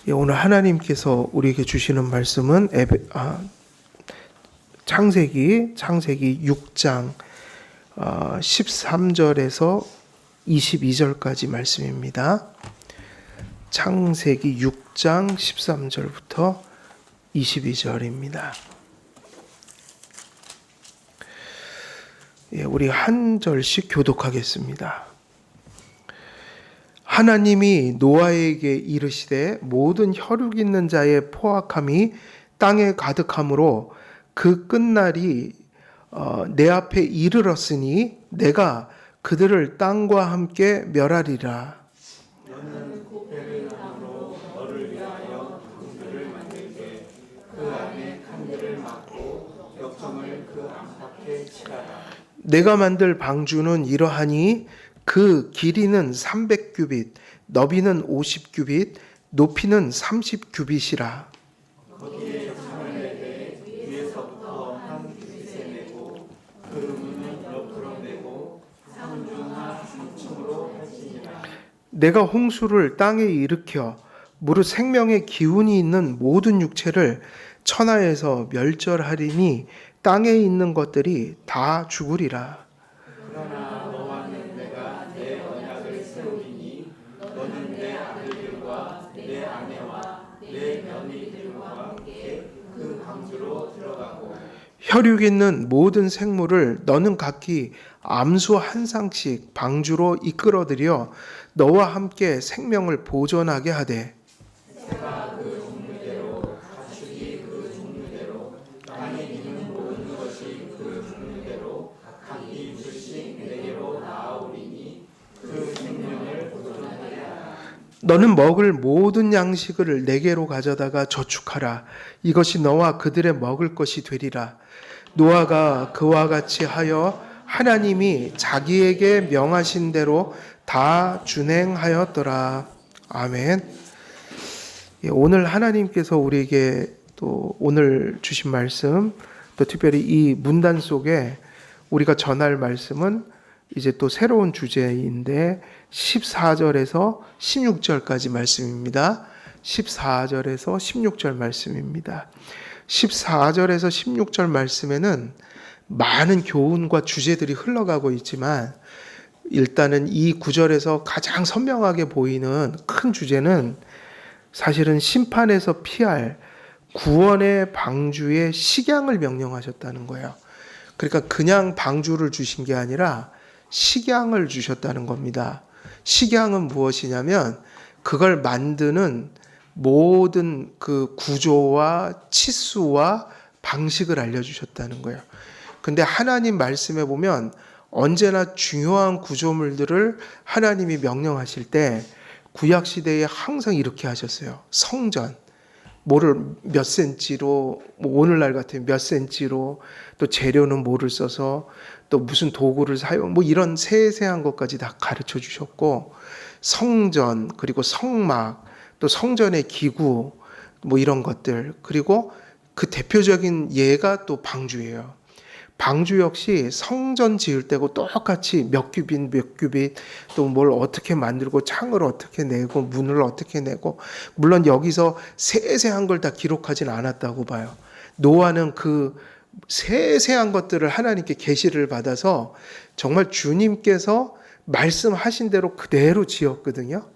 오늘 하나님께서 우리에게 주시는 말씀은 창세기 6장 13절에서 22절까지 말씀입니다. 창세기 6장 13절부터 22절입니다. 우리 한 절씩 교독하겠습니다. 하나님이 노아에게 이르시되 모든 혈육 있는 자의 포악함이 땅에 가득함으로 그 끝날이 내 앞에 이르렀으니 내가 그들을 땅과 함께 멸하리라. 너는 배를 나무로 너를 위하여 방주를 만들게 그 안에 칸들을 막고 벽정을 그 안팎에 칠하라. 내가 만들 방주는 이러하니 그 길이는 300규빗, 너비는 50규빗, 높이는 30규빗이라. 거기에 창을 내되 위에서부터 한 규빗에 내고 그 문은 옆으로 내고 상중하 3층으로 할지니라. 내가 홍수를 땅에 일으켜 무릇 생명의 기운이 있는 모든 육체를 천하에서 멸절하리니 땅에 있는 것들이 다 죽으리라. 그러나 너와는 내가 내 언약을 세우리니 너는 내 아들들과 내 아내와 내 며느리들과 함께 그 방주로 들어가고 혈육 있는 모든 생물을 너는 각기 암수 한 쌍씩 방주로 이끌어들여 너와 함께 생명을 보존하게 하되 새가 그 종류대로 가축이 그 종류대로 땅에 있는 모든 것이 그 종류대로 각기 둘씩 내게로 나아오리니 그 생명을 보존하리라. 너는 먹을 모든 양식을 내게로 가져다가 저축하라. 이것이 너와 그들의 먹을 것이 되리라. 노아가 그와 같이 하여 하나님이 자기에게 명하신 대로 다 준행하였더라. 아멘. 오늘 하나님께서 우리에게 또 오늘 주신 말씀, 또 특별히 이 문단 속에 우리가 전할 말씀은 이제 또 새로운 주제인데 14절에서 16절까지 말씀입니다. 14절에서 16절 말씀입니다. 14절에서 16절 말씀에는 많은 교훈과 주제들이 흘러가고 있지만 일단은 이 구절에서 가장 선명하게 보이는 큰 주제는 사실은 심판에서 피할 구원의 방주의 식양을 명령하셨다는 거예요. 그러니까 그냥 방주를 주신 게 아니라 식양을 주셨다는 겁니다. 식양은 무엇이냐면 그걸 만드는 모든 그 구조와 치수와 방식을 알려주셨다는 거예요. 근데 하나님 말씀에 보면 언제나 중요한 구조물들을 하나님이 명령하실 때 구약 시대에 항상 이렇게 하셨어요. 성전, 뭐를 몇 센치로, 뭐 오늘날 같으면 몇 센치로, 또 재료는 뭐를 써서, 또 무슨 도구를 사용, 뭐 이런 세세한 것까지 다 가르쳐 주셨고, 성전, 그리고 성막, 또 성전의 기구, 뭐 이런 것들, 그리고 그 대표적인 예가 또 방주예요. 방주 역시 성전 지을 때고 똑같이 몇 규빗 또 뭘 어떻게 만들고 창을 어떻게 내고 문을 어떻게 내고, 물론 여기서 세세한 걸 다 기록하진 않았다고 봐요. 노아는 그 세세한 것들을 하나님께 계시를 받아서 정말 주님께서 말씀하신 대로 그대로 지었거든요.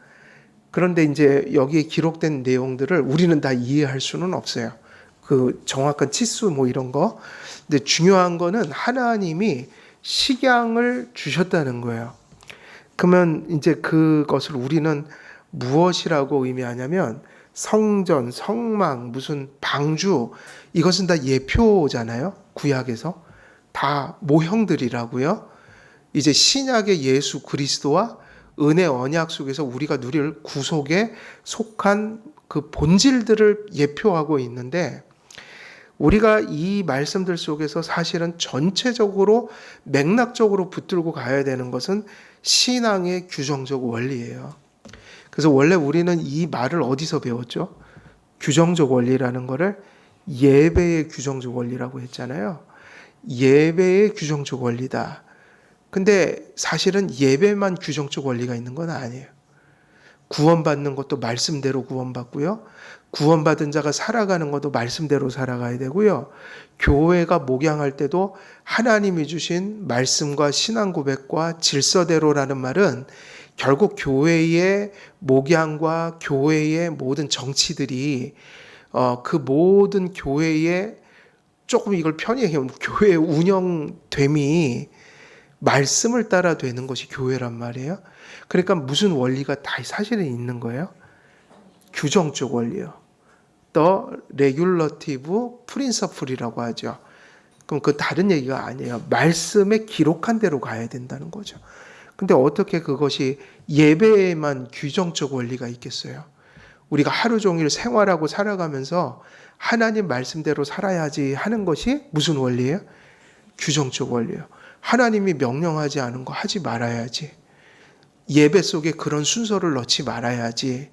그런데 이제 여기에 기록된 내용들을 우리는 다 이해할 수는 없어요. 그 정확한 치수 뭐 이런 거. 근데 중요한 거는 하나님이 식양을 주셨다는 거예요. 그러면 이제 그것을 우리는 무엇이라고 의미하냐면 성전, 성막, 무슨 방주, 이것은 다 예표잖아요. 구약에서 다 모형들이라고요. 이제 신약의 예수 그리스도와 은혜 언약 속에서 우리가 누릴 구속에 속한 그 본질들을 예표하고 있는데, 우리가 이 말씀들 속에서 사실은 전체적으로 맥락적으로 붙들고 가야 되는 것은 신앙의 규정적 원리예요. 그래서 원래 우리는 이 말을 어디서 배웠죠? 규정적 원리라는 거를 예배의 규정적 원리라고 했잖아요. 예배의 규정적 원리다. 근데 사실은 예배만 규정적 원리가 있는 건 아니에요. 구원받는 것도 말씀대로 구원받고요. 구원받은 자가 살아가는 것도 말씀대로 살아가야 되고요. 교회가 목양할 때도 하나님이 주신 말씀과 신앙 고백과 질서대로라는 말은 결국 교회의 목양과 교회의 모든 정치들이 그 모든 교회의 조금 이걸 편히 얘기하면 교회의 운영됨이 말씀을 따라 되는 것이 교회란 말이에요. 그러니까 무슨 원리가 다 사실은 있는 거예요. 규정적 원리요. The regulative principle이라고 하죠. 그럼 그 다른 얘기가 아니에요. 말씀에 기록한 대로 가야 된다는 거죠. 근데 어떻게 그것이 예배에만 규정적 원리가 있겠어요? 우리가 하루 종일 생활하고 살아가면서 하나님 말씀대로 살아야지 하는 것이 무슨 원리예요? 규정적 원리예요. 하나님이 명령하지 않은 거 하지 말아야지. 예배 속에 그런 순서를 넣지 말아야지.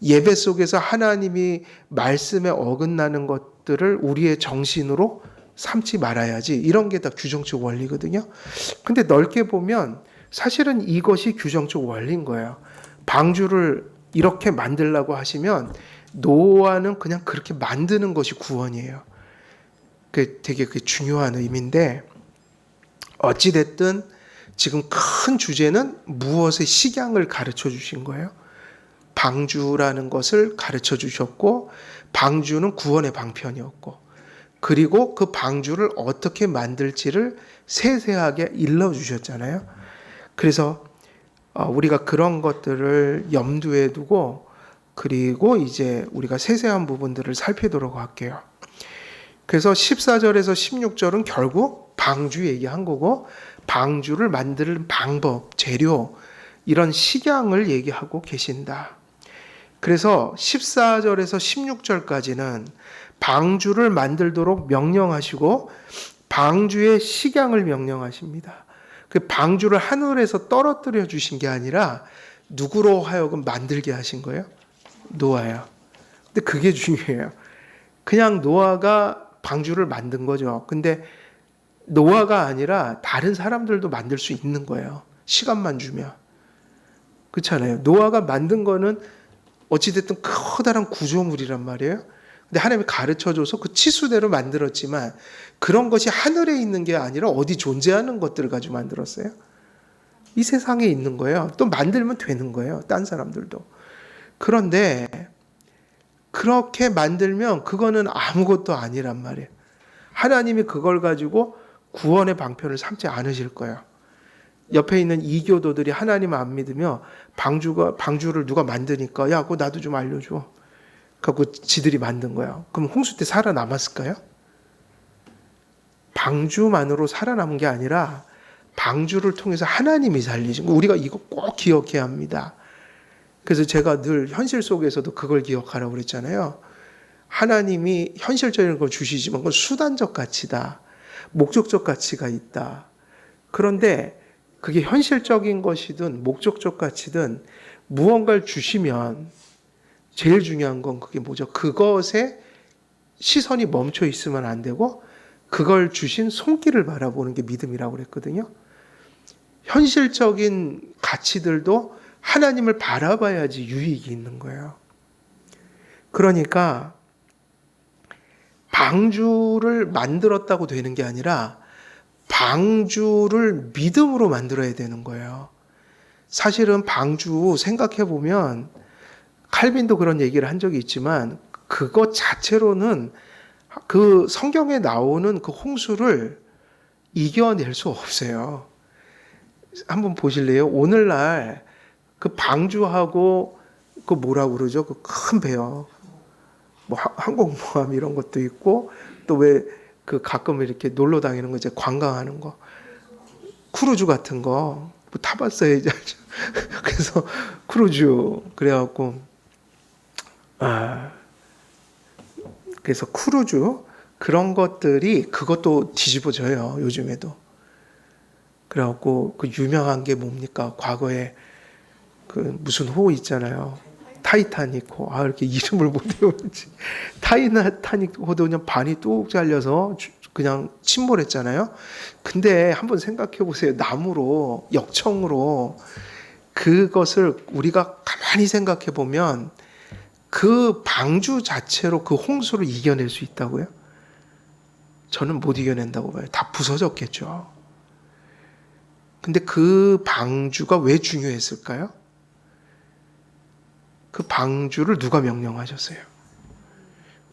예배 속에서 하나님이 말씀에 어긋나는 것들을 우리의 정신으로 삼지 말아야지. 이런 게 다 규정적 원리거든요. 근데 넓게 보면 사실은 이것이 규정적 원리인 거예요. 방주를 이렇게 만들라고 하시면 노아는 그냥 그렇게 만드는 것이 구원이에요. 그 되게 중요한 의미인데 어찌됐든 지금 큰 주제는 무엇의 식양을 가르쳐 주신 거예요. 방주라는 것을 가르쳐 주셨고 방주는 구원의 방편이었고 그리고 그 방주를 어떻게 만들지를 세세하게 일러주셨잖아요. 그래서 우리가 그런 것들을 염두에 두고 그리고 이제 우리가 세세한 부분들을 살피도록 할게요. 그래서 14절에서 16절은 결국 방주 얘기한 거고 방주를 만드는 방법, 재료 이런 식양을 얘기하고 계신다. 그래서 14절에서 16절까지는 방주를 만들도록 명령하시고 방주의 식양을 명령하십니다. 그 방주를 하늘에서 떨어뜨려 주신 게 아니라 누구로 하여금 만들게 하신 거예요? 노아요. 근데 그게 중요해요. 그냥 노아가 방주를 만든 거죠. 근데 노아가 아니라 다른 사람들도 만들 수 있는 거예요. 시간만 주면. 그렇잖아요. 노아가 만든 거는 어찌됐든 커다란 구조물이란 말이에요. 근데 하나님이 가르쳐줘서 그 치수대로 만들었지만 그런 것이 하늘에 있는 게 아니라 어디 존재하는 것들을 가지고 만들었어요. 이 세상에 있는 거예요. 또 만들면 되는 거예요. 딴 사람들도. 그런데 그렇게 만들면 그거는 아무것도 아니란 말이에요. 하나님이 그걸 가지고 구원의 방편을 삼지 않으실 거예요. 옆에 있는 이교도들이 하나님 안 믿으며 방주를 누가 만드니까 야, 그거 나도 좀 알려줘. 그거 지들이 만든 거야. 그럼 홍수 때 살아남았을까요? 방주만으로 살아남은 게 아니라 방주를 통해서 하나님이 살리신 거. 우리가 이거 꼭 기억해야 합니다. 그래서 제가 늘 현실 속에서도 그걸 기억하라고 그랬잖아요. 하나님이 현실적인 걸 주시지만 그건 수단적 가치다. 목적적 가치가 있다. 그런데 그게 현실적인 것이든 목적적 가치든 무언가를 주시면 제일 중요한 건 그게 뭐죠? 그것에 시선이 멈춰 있으면 안 되고 그걸 주신 손길을 바라보는 게 믿음이라고 그랬거든요. 현실적인 가치들도 하나님을 바라봐야지 유익이 있는 거예요. 그러니까 방주를 만들었다고 되는 게 아니라 방주를 믿음으로 만들어야 되는 거예요. 사실은 방주 생각해 보면 칼빈도 그런 얘기를 한 적이 있지만 그것 자체로는 그 성경에 나오는 그 홍수를 이겨낼 수 없어요. 한번 보실래요? 오늘날 그 방주하고 그 뭐라고 그러죠? 그 큰 배요. 뭐 항공모함 이런 것도 있고 또 왜 그 가끔 이렇게 놀러 다니는 거 이제 관광하는 거 크루즈 같은 거 뭐 타봤어야지 알죠. 그래서 크루즈 그래갖고 그래서 크루즈 그런 것들이 그것도 뒤집어져요 요즘에도. 그래갖고 그 유명한 게 뭡니까? 과거에 그 무슨 호 있잖아요. 타이타닉호. 이렇게 이름을 못 외우지. 타이타닉호도 그냥 반이 뚝 잘려서 그냥 침몰했잖아요. 근데 한번 생각해 보세요. 나무로 역청으로 그것을 우리가 가만히 가만히 생각해 보면 그 방주 자체로 그 홍수를 이겨낼 수 있다고요? 저는 못 이겨낸다고 봐요. 다 부서졌겠죠. 근데 그 방주가 왜 중요했을까요? 그 방주를 누가 명령하셨어요?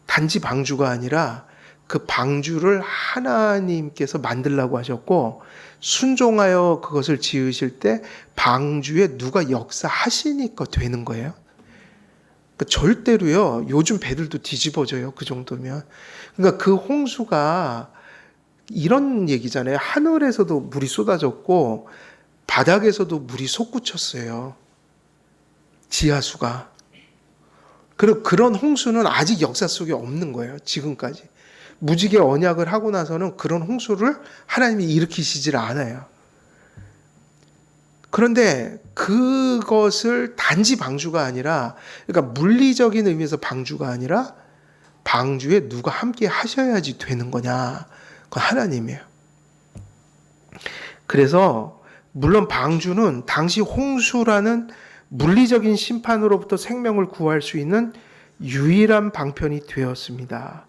단지 방주가 아니라 그 방주를 하나님께서 만들라고 하셨고, 순종하여 그것을 지으실 때 방주에 누가 역사하시니까 되는 거예요. 그러니까 절대로요, 요즘 배들도 뒤집어져요. 그 정도면. 그러니까 그 홍수가 이런 얘기잖아요. 하늘에서도 물이 쏟아졌고 바닥에서도 물이 솟구쳤어요. 지하수가. 그리고 그런 홍수는 아직 역사 속에 없는 거예요. 지금까지. 무지개 언약을 하고 나서는 그런 홍수를 하나님이 일으키시질 않아요. 그런데 그것을 단지 방주가 아니라, 그러니까 물리적인 의미에서 방주가 아니라 방주에 누가 함께 하셔야지 되는 거냐. 그건 하나님이에요. 그래서 물론 방주는 당시 홍수라는 물리적인 심판으로부터 생명을 구할 수 있는 유일한 방편이 되었습니다.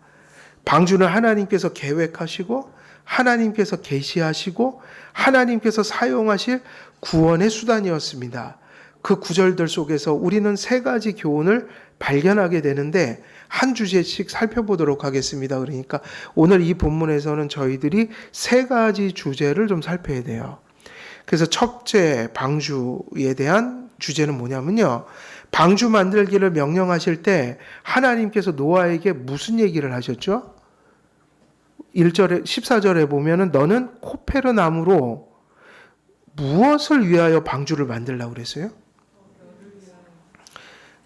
방주는 하나님께서 계획하시고 하나님께서 계시하시고 하나님께서 사용하실 구원의 수단이었습니다. 그 구절들 속에서 우리는 세 가지 교훈을 발견하게 되는데 한 주제씩 살펴보도록 하겠습니다. 그러니까 오늘 이 본문에서는 저희들이 세 가지 주제를 좀 살펴야 돼요. 그래서 첫째 방주에 대한 주제는 뭐냐면요, 방주 만들기를 명령하실 때 하나님께서 노아에게 무슨 얘기를 하셨죠? 1절에 14절에 보면은 너는 코페르 나무로 무엇을 위하여 방주를 만들라고 그랬어요?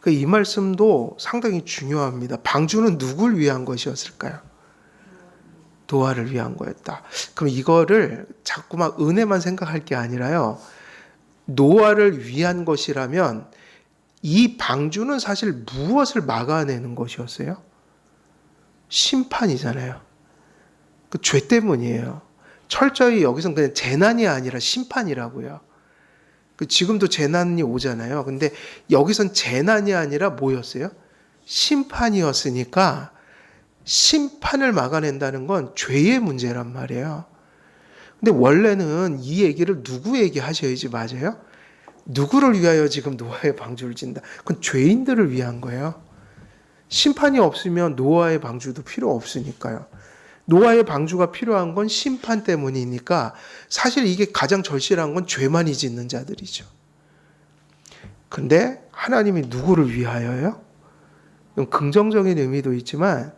이 말씀도 상당히 중요합니다. 방주는 누굴 위한 것이었을까요? 노아를 위한 거였다. 그럼 이거를 자꾸만 은혜만 생각할 게 아니라요, 노아를 위한 것이라면 이 방주는 사실 무엇을 막아내는 것이었어요? 심판이잖아요. 그 죄 때문이에요. 철저히 여기서는 그냥 재난이 아니라 심판이라고요. 지금도 재난이 오잖아요. 근데 여기선 재난이 아니라 뭐였어요? 심판이었으니까 심판을 막아낸다는 건 죄의 문제란 말이에요. 근데 원래는 이 얘기를 누구에게 하셔야지 맞아요? 누구를 위하여 지금 노아의 방주를 짓는다? 그건 죄인들을 위한 거예요. 심판이 없으면 노아의 방주도 필요 없으니까요. 노아의 방주가 필요한 건 심판 때문이니까 사실 이게 가장 절실한 건 죄만이 짓는 자들이죠. 근데 하나님이 누구를 위하여요? 긍정적인 의미도 있지만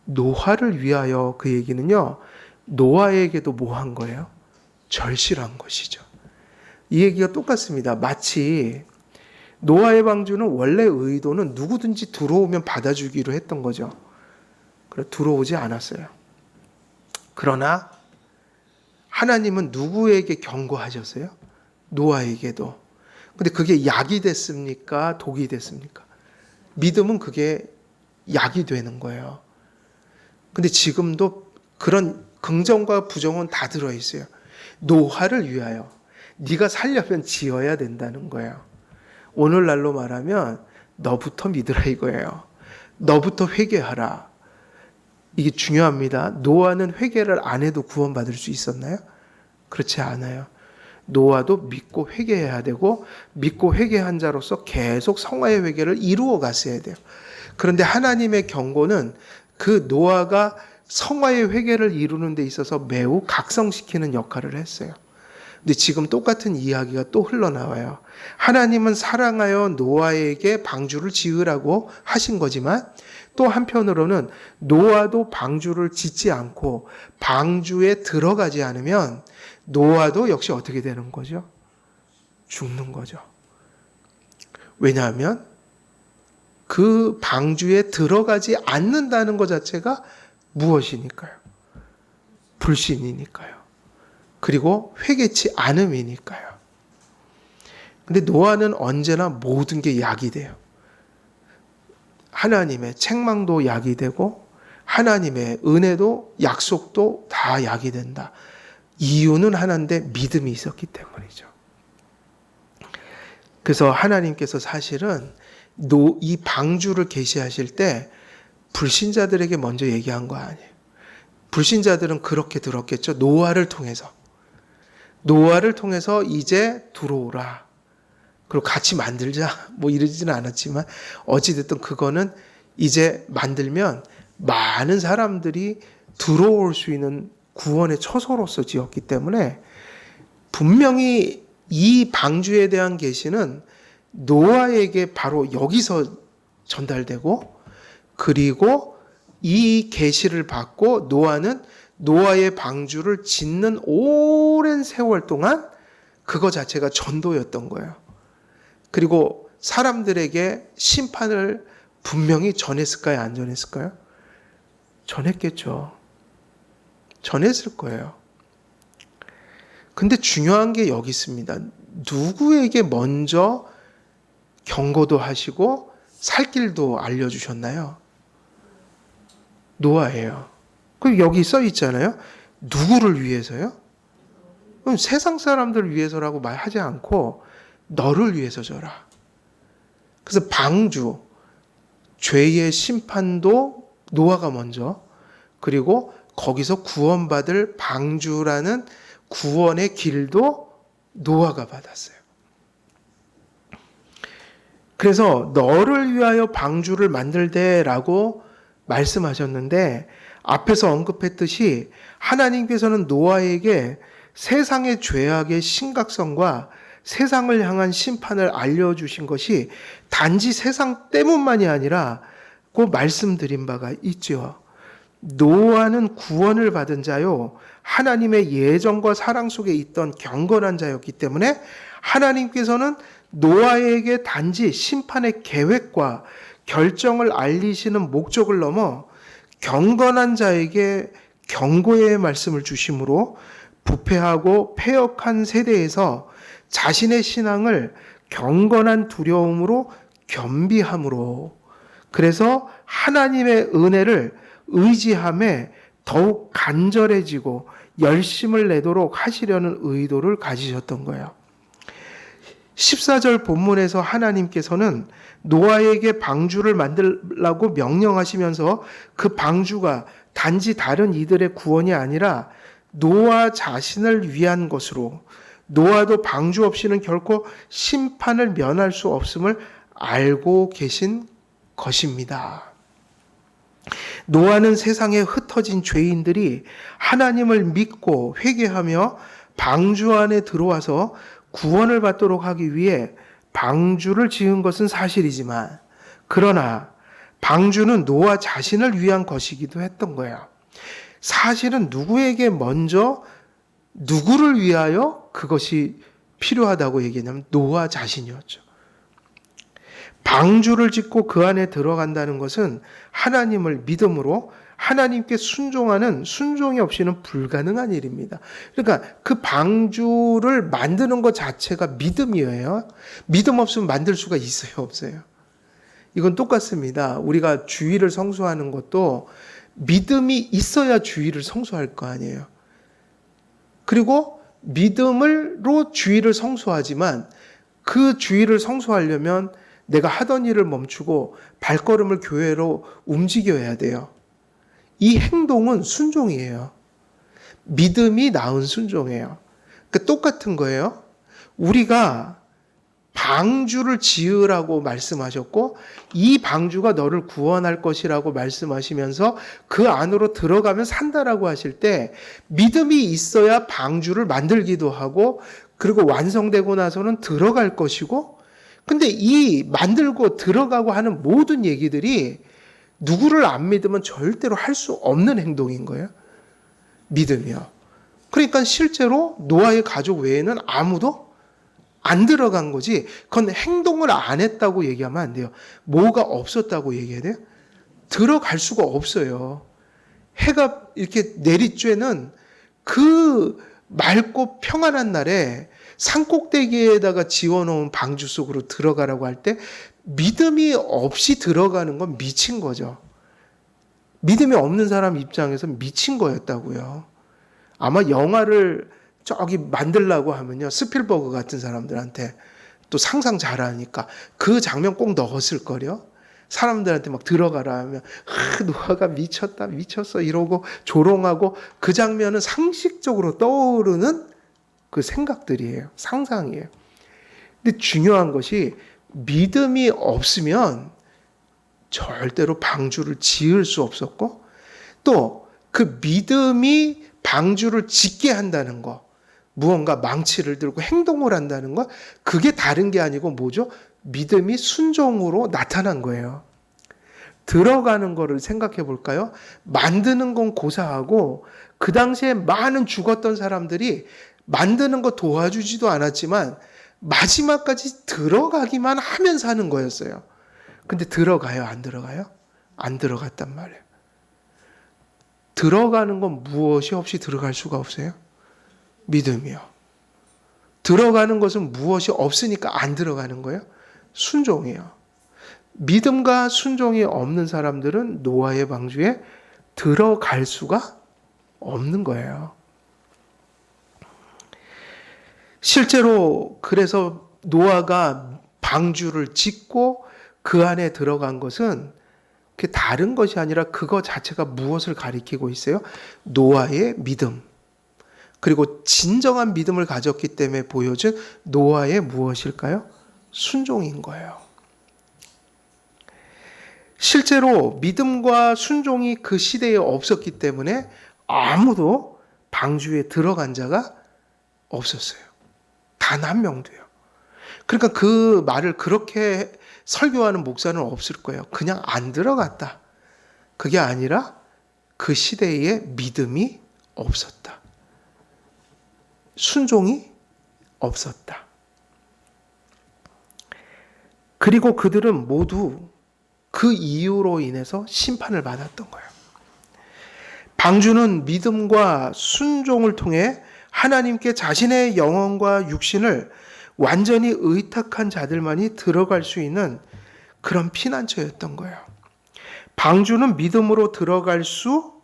노아를 위하여, 그 얘기는요, 노아에게도 뭐 한 거예요? 절실한 것이죠. 이 얘기가 똑같습니다. 마치 노아의 방주는 원래 의도는 누구든지 들어오면 받아주기로 했던 거죠. 그래 들어오지 않았어요. 그러나 하나님은 누구에게 경고하셨어요? 노아에게도. 근데 그게 약이 됐습니까? 독이 됐습니까? 믿음은 그게 약이 되는 거예요. 근데 지금도 그런 긍정과 부정은 다 들어있어요. 노아를 위하여 네가 살려면 지어야 된다는 거예요. 오늘날로 말하면 너부터 믿으라 이거예요. 너부터 회개하라. 이게 중요합니다. 노아는 회개를 안 해도 구원받을 수 있었나요? 그렇지 않아요. 노아도 믿고 회개해야 되고 믿고 회개한 자로서 계속 성화의 회개를 이루어 갔어야 돼요. 그런데 하나님의 경고는 그 노아가 성화의 회개를 이루는 데 있어서 매우 각성시키는 역할을 했어요. 근데 지금 똑같은 이야기가 또 흘러나와요. 하나님은 사랑하여 노아에게 방주를 지으라고 하신 거지만 또 한편으로는 노아도 방주를 짓지 않고 방주에 들어가지 않으면 노아도 역시 어떻게 되는 거죠? 죽는 거죠. 왜냐하면 그 방주에 들어가지 않는다는 것 자체가 무엇이니까요? 불신이니까요. 그리고 회개치 않음이니까요. 근데 노아는 언제나 모든 게 약이 돼요. 하나님의 책망도 약이 되고 하나님의 은혜도 약속도 다 약이 된다. 이유는 하나인데 믿음이 있었기 때문이죠. 그래서 하나님께서 사실은 이 방주를 계시하실 때 불신자들에게 먼저 얘기한 거 아니에요. 불신자들은 그렇게 들었겠죠. 노아를 통해서 이제 들어오라. 그리고 같이 만들자. 뭐 이러지는 않았지만 어찌됐든 그거는 이제 만들면 많은 사람들이 들어올 수 있는 구원의 처소로서 지었기 때문에 분명히 이 방주에 대한 계시는 노아에게 바로 여기서 전달되고, 그리고 이 계시를 받고 노아는 노아의 방주를 짓는 오랜 세월 동안 그거 자체가 전도였던 거예요. 그리고 사람들에게 심판을 분명히 전했을까요? 안 전했을까요? 전했겠죠. 전했을 거예요. 근데 중요한 게 여기 있습니다. 누구에게 먼저 경고도 하시고 살 길도 알려주셨나요? 노아예요. 그럼 여기 써 있잖아요. 누구를 위해서요? 그럼 세상 사람들을 위해서라고 말하지 않고 너를 위해서 져라. 그래서 방주, 죄의 심판도 노아가 먼저, 그리고 거기서 구원받을 방주라는 구원의 길도 노아가 받았어요. 그래서 너를 위하여 방주를 만들되라고 말씀하셨는데, 앞에서 언급했듯이 하나님께서는 노아에게 세상의 죄악의 심각성과 세상을 향한 심판을 알려주신 것이 단지 세상 때문만이 아니라 그 말씀드린 바가 있죠. 노아는 구원을 받은 자요, 하나님의 예정과 사랑 속에 있던 경건한 자였기 때문에 하나님께서는 노아에게 단지 심판의 계획과 결정을 알리시는 목적을 넘어 경건한 자에게 경고의 말씀을 주심으로 부패하고 패역한 세대에서 자신의 신앙을 경건한 두려움으로 겸비함으로, 그래서 하나님의 은혜를 의지함에 더욱 간절해지고 열심을 내도록 하시려는 의도를 가지셨던 거예요. 14절 본문에서 하나님께서는 노아에게 방주를 만들라고 명령하시면서 그 방주가 단지 다른 이들의 구원이 아니라 노아 자신을 위한 것으로, 노아도 방주 없이는 결코 심판을 면할 수 없음을 알고 계신 것입니다. 노아는 세상에 흩어진 죄인들이 하나님을 믿고 회개하며 방주 안에 들어와서 구원을 받도록 하기 위해 방주를 지은 것은 사실이지만, 그러나 방주는 노아 자신을 위한 것이기도 했던 거예요. 사실은 누구에게 먼저 누구를 위하여 그것이 필요하다고 얘기했냐면 노아 자신이었죠. 방주를 짓고 그 안에 들어간다는 것은 하나님을 믿음으로 하나님께 순종하는, 순종이 없이는 불가능한 일입니다. 그러니까 그 방주를 만드는 것 자체가 믿음이에요. 믿음 없으면 만들 수가 있어요, 없어요? 이건 똑같습니다. 우리가 주일을 성수하는 것도 믿음이 있어야 주일을 성수할 거 아니에요. 그리고 믿음으로 주일을 성수하지만 그 주일을 성수하려면 내가 하던 일을 멈추고 발걸음을 교회로 움직여야 돼요. 이 행동은 순종이에요. 믿음이 낳은 순종이에요. 그러니까 똑같은 거예요. 우리가 방주를 지으라고 말씀하셨고 이 방주가 너를 구원할 것이라고 말씀하시면서 그 안으로 들어가면 산다라고 하실 때 믿음이 있어야 방주를 만들기도 하고 그리고 완성되고 나서는 들어갈 것이고, 근데 이 만들고 들어가고 하는 모든 얘기들이 누구를 안 믿으면 절대로 할 수 없는 행동인 거예요. 믿음이요. 그러니까 실제로 노아의 가족 외에는 아무도 안 들어간 거지, 그건 행동을 안 했다고 얘기하면 안 돼요. 뭐가 없었다고 얘기해야 돼요? 들어갈 수가 없어요. 해가 이렇게 내리쬐는 그 맑고 평안한 날에 산꼭대기에다가 지어놓은 방주 속으로 들어가라고 할 때 믿음이 없이 들어가는 건 미친 거죠. 믿음이 없는 사람 입장에서 미친 거였다고요. 아마 영화를 저기 만들려고 하면요, 스필버그 같은 사람들한테 또 상상 잘하니까 그 장면 꼭 넣었을 거요. 사람들한테 막 들어가라 하면 노아가 미쳤다 미쳤어 이러고 조롱하고 그 장면은 상식적으로 떠오르는 그 생각들이에요. 상상이에요. 근데 중요한 것이 믿음이 없으면 절대로 방주를 지을 수 없었고 또 그 믿음이 방주를 짓게 한다는 거 무언가 망치를 들고 행동을 한다는 것 그게 다른 게 아니고 뭐죠? 믿음이 순종으로 나타난 거예요. 들어가는 거를 생각해 볼까요? 만드는 건 고사하고 그 당시에 많은 죽었던 사람들이 만드는 거 도와주지도 않았지만 마지막까지 들어가기만 하면 사는 거였어요. 근데 들어가요? 안 들어가요? 안 들어갔단 말이에요. 들어가는 건 무엇이 없이 들어갈 수가 없어요? 믿음이요. 들어가는 것은 무엇이 없으니까 안 들어가는 거예요? 순종이요. 믿음과 순종이 없는 사람들은 노아의 방주에 들어갈 수가 없는 거예요. 실제로 그래서 노아가 방주를 짓고 그 안에 들어간 것은 그 다른 것이 아니라 그거 자체가 무엇을 가리키고 있어요? 노아의 믿음. 그리고 진정한 믿음을 가졌기 때문에 보여준 노아의 무엇일까요? 순종인 거예요. 실제로 믿음과 순종이 그 시대에 없었기 때문에 아무도 방주에 들어간 자가 없었어요. 단 한 명도요. 그러니까 그 말을 그렇게 설교하는 목사는 없을 거예요. 그냥 안 들어갔다. 그게 아니라 그 시대에 믿음이 없었다. 순종이 없었다. 그리고 그들은 모두 그 이유로 인해서 심판을 받았던 거예요. 방주는 믿음과 순종을 통해 하나님께 자신의 영혼과 육신을 완전히 의탁한 자들만이 들어갈 수 있는 그런 피난처였던 거예요. 방주는 믿음으로 들어갈 수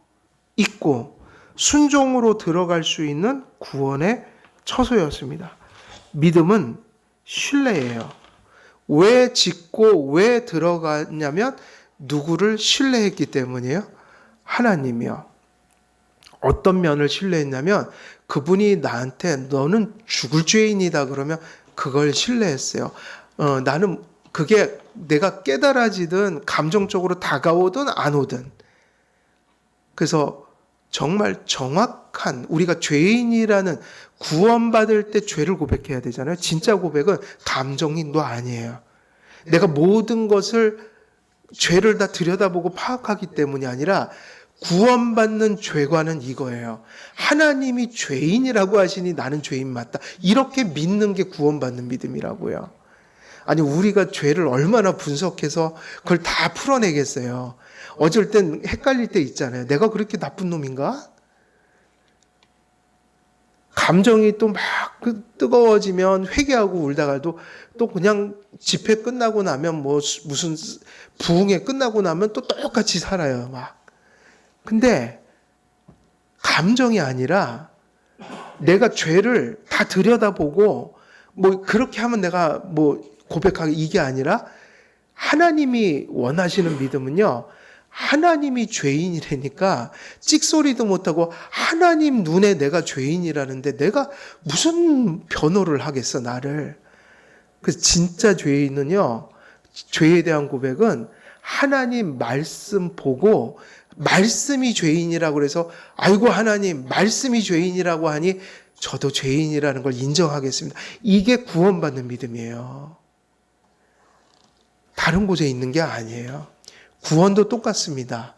있고 순종으로 들어갈 수 있는 구원의 처소였습니다. 믿음은 신뢰예요. 왜 짓고 왜 들어갔냐면 누구를 신뢰했기 때문이에요. 하나님이요. 어떤 면을 신뢰했냐면 그분이 나한테 너는 죽을 죄인이다 그러면 그걸 신뢰했어요. 나는 그게 내가 깨달아지든 감정적으로 다가오든 안 오든. 그래서 정말 정확한 우리가 죄인이라는 구원받을 때 죄를 고백해야 되잖아요. 진짜 고백은 감정인도 아니에요. 내가 모든 것을 죄를 다 들여다보고 파악하기 때문이 아니라 구원받는 죄관은 이거예요. 하나님이 죄인이라고 하시니 나는 죄인 맞다. 이렇게 믿는 게 구원받는 믿음이라고요. 아니 우리가 죄를 얼마나 분석해서 그걸 다 풀어내겠어요. 어쩔 땐 헷갈릴 때 있잖아요. 내가 그렇게 나쁜 놈인가? 감정이 또 막 뜨거워지면 회개하고 울다가도 또 그냥 집회 끝나고 나면 뭐 무슨 부흥회 끝나고 나면 또 똑같이 살아요. 막. 근데 감정이 아니라 내가 죄를 다 들여다보고 뭐 그렇게 하면 내가 뭐 고백하기 이게 아니라 하나님이 원하시는 믿음은요. 하나님이 죄인이라니까 찍소리도 못하고 하나님 눈에 내가 죄인이라는데 내가 무슨 변호를 하겠어 나를. 그래서 진짜 죄인은요. 죄에 대한 고백은 하나님 말씀 보고 말씀이 죄인이라고 그래서 아이고 하나님 말씀이 죄인이라고 하니 저도 죄인이라는 걸 인정하겠습니다. 이게 구원받는 믿음이에요. 다른 곳에 있는 게 아니에요. 구원도 똑같습니다.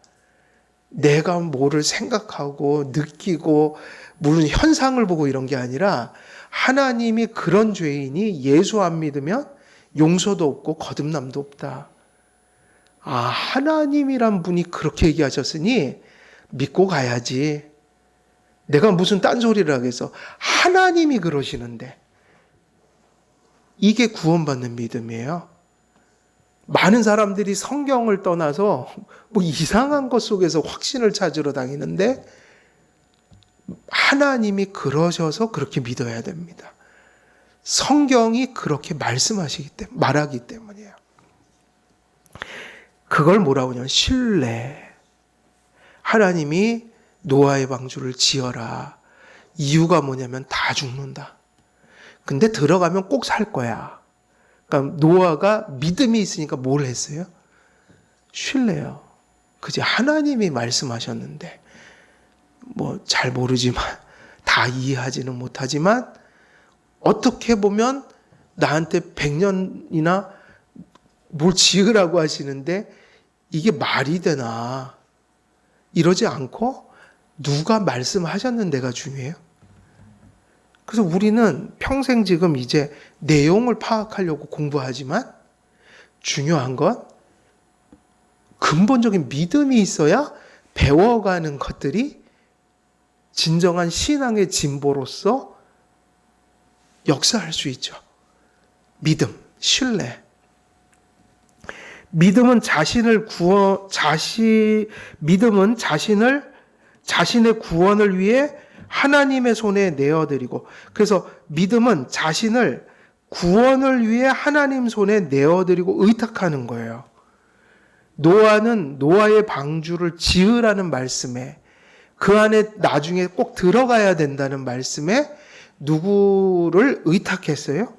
내가 뭐를 생각하고 느끼고 물론 현상을 보고 이런 게 아니라 하나님이 그런 죄인이 예수 안 믿으면 용서도 없고 거듭남도 없다. 아, 하나님이란 분이 그렇게 얘기하셨으니 믿고 가야지. 내가 무슨 딴소리를 하겠어. 하나님이 그러시는데. 이게 구원받는 믿음이에요. 많은 사람들이 성경을 떠나서 뭐 이상한 것 속에서 확신을 찾으러 다니는데 하나님이 그러셔서 그렇게 믿어야 됩니다. 성경이 그렇게 말하기 때문이에요. 그걸 뭐라고 하냐면 신뢰. 하나님이 노아의 방주를 지어라. 이유가 뭐냐면 다 죽는다. 근데 들어가면 꼭 살 거야. 그러니까 노아가 믿음이 있으니까 뭘 했어요? 신뢰요. 그지? 하나님이 말씀하셨는데 뭐 잘 모르지만 다 이해하지는 못하지만 어떻게 보면 나한테 100년이나 뭘 지으라고 하시는데 이게 말이 되나? 이러지 않고 누가 말씀하셨는데가 중요해요. 그래서 우리는 평생 지금 이제 내용을 파악하려고 공부하지만 중요한 건 근본적인 믿음이 있어야 배워가는 것들이 진정한 신앙의 진보로서 역사할 수 있죠. 믿음, 신뢰. 믿음은 자신의 구원을 위해 하나님의 손에 내어드리고, 그래서 믿음은 자신을 구원을 위해 하나님 손에 내어드리고 의탁하는 거예요. 노아는 노아의 방주를 지으라는 말씀에, 그 안에 나중에 꼭 들어가야 된다는 말씀에 누구를 의탁했어요?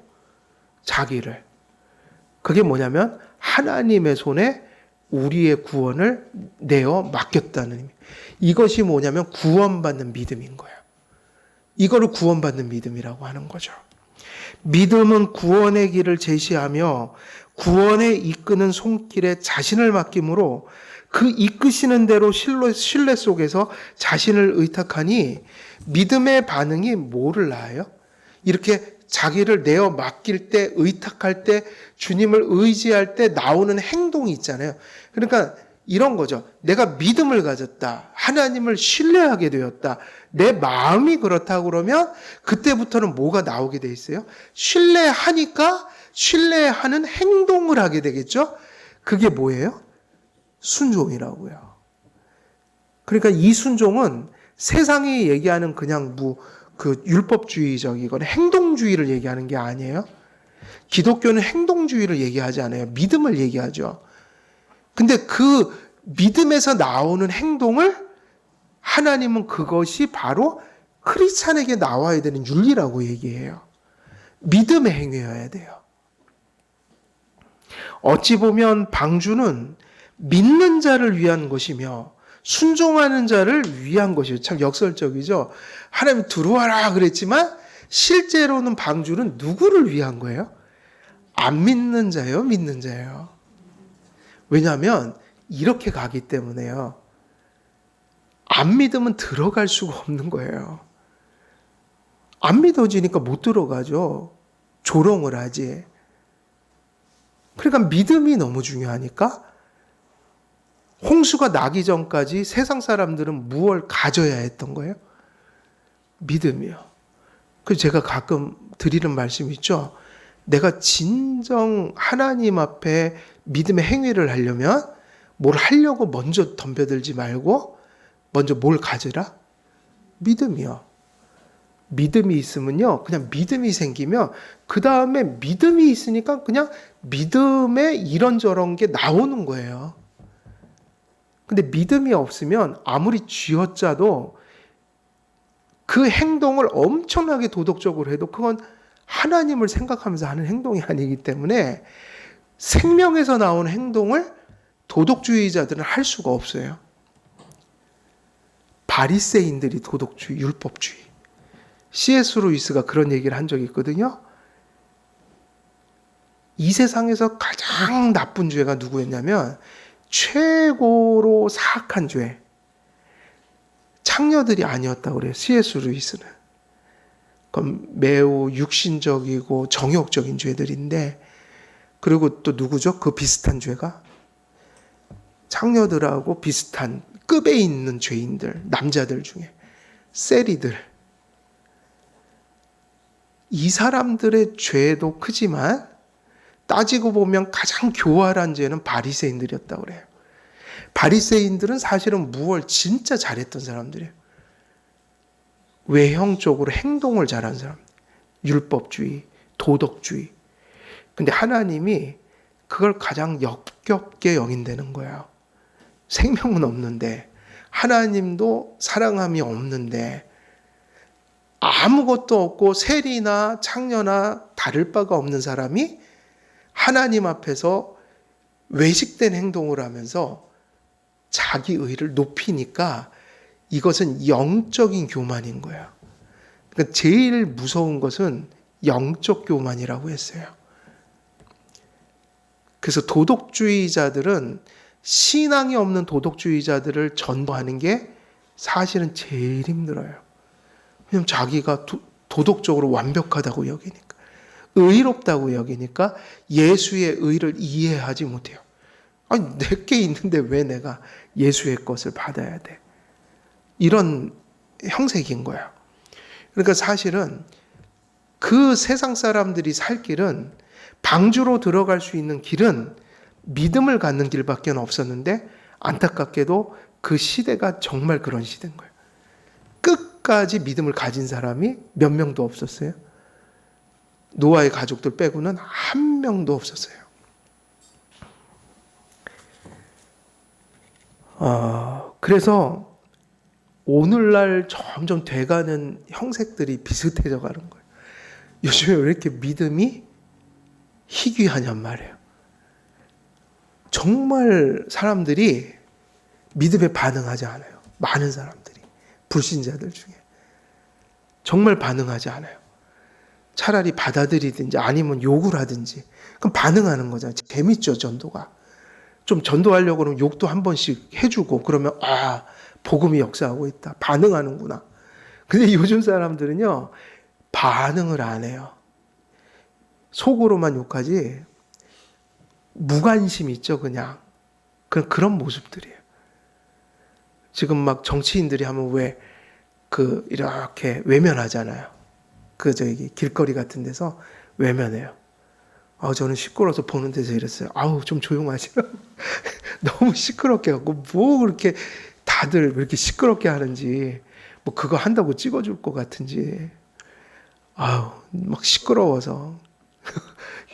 자기를. 그게 뭐냐면 하나님의 손에 우리의 구원을 내어 맡겼다는 의미. 이것이 뭐냐면 구원받는 믿음인 거예요. 이거를 구원받는 믿음이라고 하는 거죠. 믿음은 구원의 길을 제시하며 구원에 이끄는 손길에 자신을 맡김으로 그 이끄시는 대로 신뢰 속에서 자신을 의탁하니 믿음의 반응이 뭐를 낳아요? 이렇게 자기를 내어 맡길 때, 의탁할 때, 주님을 의지할 때 나오는 행동이 있잖아요. 그러니까 이런 거죠. 내가 믿음을 가졌다. 하나님을 신뢰하게 되었다. 내 마음이 그렇다 그러면 그때부터는 뭐가 나오게 돼 있어요? 신뢰하니까 신뢰하는 행동을 하게 되겠죠? 그게 뭐예요? 순종이라고요. 그러니까 이 순종은 세상이 얘기하는 그냥 그 율법주의적이거나 행동주의를 얘기하는 게 아니에요. 기독교는 행동주의를 얘기하지 않아요. 믿음을 얘기하죠. 근데 그 믿음에서 나오는 행동을 하나님은 그것이 바로 크리스찬에게 나와야 되는 윤리라고 얘기해요. 믿음의 행위여야 돼요. 어찌 보면 방주는 믿는 자를 위한 것이며 순종하는 자를 위한 것이에요. 참 역설적이죠. 하나님 들어와라 그랬지만 실제로는 방주는 누구를 위한 거예요? 안 믿는 자예요? 믿는 자예요? 왜냐하면 이렇게 가기 때문에요. 안 믿으면 들어갈 수가 없는 거예요. 안 믿어지니까 못 들어가죠. 조롱을 하지. 그러니까 믿음이 너무 중요하니까 홍수가 나기 전까지 세상 사람들은 무엇을 가져야 했던 거예요? 믿음이요. 그래서 제가 가끔 드리는 말씀이 있죠. 내가 진정 하나님 앞에 믿음의 행위를 하려면 뭘 하려고 먼저 덤벼들지 말고 먼저 뭘 가져라? 믿음이요. 믿음이 있으면요. 그냥 믿음이 생기면 그 다음에 믿음이 있으니까 그냥 믿음에 이런저런 게 나오는 거예요. 근데 믿음이 없으면 아무리 쥐어짜도 그 행동을 엄청나게 도덕적으로 해도 그건 하나님을 생각하면서 하는 행동이 아니기 때문에 생명에서 나온 행동을 도덕주의자들은 할 수가 없어요. 바리새인들이 도덕주의, 율법주의. C.S. 루이스가 그런 얘기를 한 적이 있거든요. 이 세상에서 가장 나쁜 죄가 누구였냐면 최고로 사악한 죄. 창녀들이 아니었다고 그래요. C.S. 루이스는. 그럼 매우 육신적이고 정욕적인 죄들인데 그리고 또 누구죠? 그 비슷한 죄가? 창녀들하고 비슷한 급에 있는 죄인들, 남자들 중에 세리들. 이 사람들의 죄도 크지만 따지고 보면 가장 교활한 죄는 바리새인들이었다고 그래요. 바리새인들은 사실은 무엇을 진짜 잘했던 사람들이에요. 외형적으로 행동을 잘한 사람. 율법주의, 도덕주의. 근데 하나님이 그걸 가장 역겹게 여긴다는 거예요. 생명은 없는데, 하나님도 사랑함이 없는데, 아무것도 없고 세리나 창녀나 다를 바가 없는 사람이 하나님 앞에서 외식된 행동을 하면서 자기 의를 높이니까 이것은 영적인 교만인 거예요. 그러니까 제일 무서운 것은 영적 교만이라고 했어요. 그래서 도덕주의자들은 신앙이 없는 도덕주의자들을 전도하는 게 사실은 제일 힘들어요. 왜냐하면 자기가 도덕적으로 완벽하다고 여기니까, 의롭다고 여기니까 예수의 의를 이해하지 못해요. 아니, 내게 있는데 왜 내가 예수의 것을 받아야 돼? 이런 형색인 거예요. 그러니까 사실은 그 세상 사람들이 살 길은, 방주로 들어갈 수 있는 길은 믿음을 갖는 길밖에 없었는데, 안타깝게도 그 시대가 정말 그런 시대인 거예요. 끝까지 믿음을 가진 사람이 몇 명도 없었어요. 노아의 가족들 빼고는 한 명도 없었어요. 그래서 오늘날 점점 돼가는 형색들이 비슷해져 가는 거예요. 요즘에 왜 이렇게 믿음이 희귀하냔 말이에요. 정말 사람들이 믿음에 반응하지 않아요. 많은 사람들이, 불신자들 중에 정말 반응하지 않아요. 차라리 받아들이든지 아니면 욕을 하든지. 그럼 반응하는 거잖아요. 재밌죠, 전도가. 좀 전도하려고 그러면 욕도 한 번씩 해주고 그러면 복음이 역사하고 있다. 반응하는구나. 근데 요즘 사람들은요, 반응을 안 해요. 속으로만 욕하지 무관심 있죠, 그냥. 그런 모습들이에요. 지금 막 정치인들이 하면 왜 이렇게 외면하잖아요. 길거리 같은 데서 외면해요. 저는 시끄러워서 보는 데서 이랬어요. 좀 조용하시라. 너무 시끄럽게 하고, 뭐 그렇게 다들 왜 이렇게 시끄럽게 하는지, 뭐 그거 한다고 찍어줄 것 같은지. 막 시끄러워서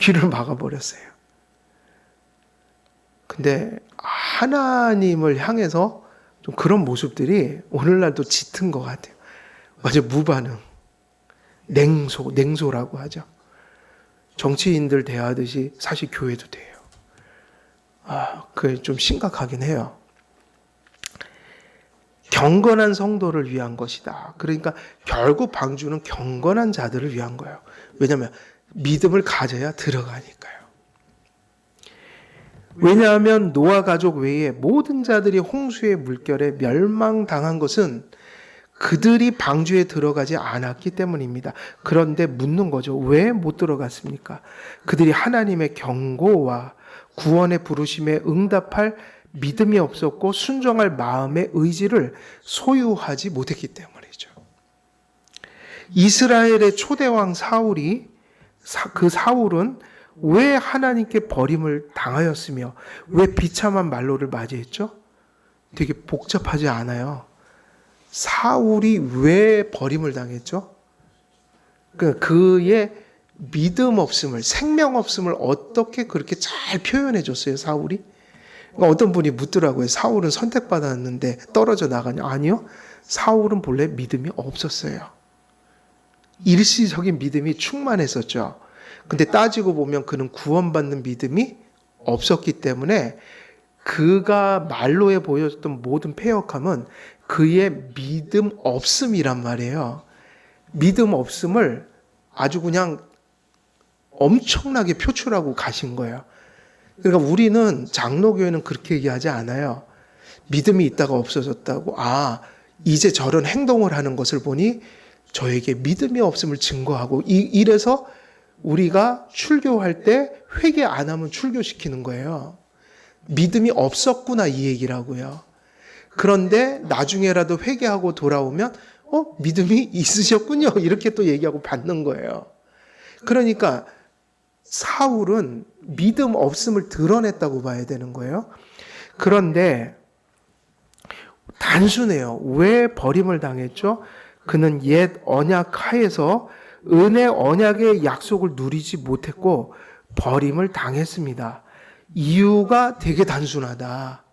귀를 막아버렸어요. 근데 하나님을 향해서 좀 그런 모습들이 오늘날도 짙은 것 같아요. 완전 무반응. 냉소라고 하죠. 정치인들 대하듯이 사실 교회도 돼요. 그게 좀 심각하긴 해요. 경건한 성도를 위한 것이다. 그러니까 결국 방주는 경건한 자들을 위한 거예요. 왜냐하면 믿음을 가져야 들어가니까요. 왜냐하면 노아 가족 외에 모든 자들이 홍수의 물결에 멸망당한 것은 그들이 방주에 들어가지 않았기 때문입니다. 그런데 묻는 거죠. 왜 못 들어갔습니까? 그들이 하나님의 경고와 구원의 부르심에 응답할 믿음이 없었고 순종할 마음의 의지를 소유하지 못했기 때문이죠. 이스라엘의 초대왕 사울은 왜 하나님께 버림을 당하였으며 왜 비참한 말로를 맞이했죠? 되게 복잡하지 않아요. 사울이 왜 버림을 당했죠? 그의 믿음 없음을, 생명 없음을 어떻게 그렇게 잘 표현해 줬어요, 사울이? 그러니까 어떤 분이 묻더라고요. 사울은 선택받았는데 떨어져 나가냐? 아니요. 사울은 본래 믿음이 없었어요. 일시적인 믿음이 충만했었죠. 근데 따지고 보면 그는 구원받는 믿음이 없었기 때문에 그가 말로에 보여줬던 모든 패역함은 그의 믿음 없음이란 말이에요. 믿음 없음을 아주 그냥 엄청나게 표출하고 가신 거예요. 그러니까 우리는 장로교회는 그렇게 얘기하지 않아요. 믿음이 있다가 없어졌다고. 이제 저런 행동을 하는 것을 보니 저에게 믿음이 없음을 증거하고 이래서 우리가 출교할 때 회개 안 하면 출교시키는 거예요. 믿음이 없었구나 이 얘기라고요. 그런데 나중에라도 회개하고 돌아오면 믿음이 있으셨군요. 이렇게 또 얘기하고 받는 거예요. 그러니까 사울은 믿음 없음을 드러냈다고 봐야 되는 거예요. 그런데 단순해요. 왜 버림을 당했죠? 그는 옛 언약 하에서 은혜 언약의 약속을 누리지 못했고 버림을 당했습니다. 이유가 되게 단순하다.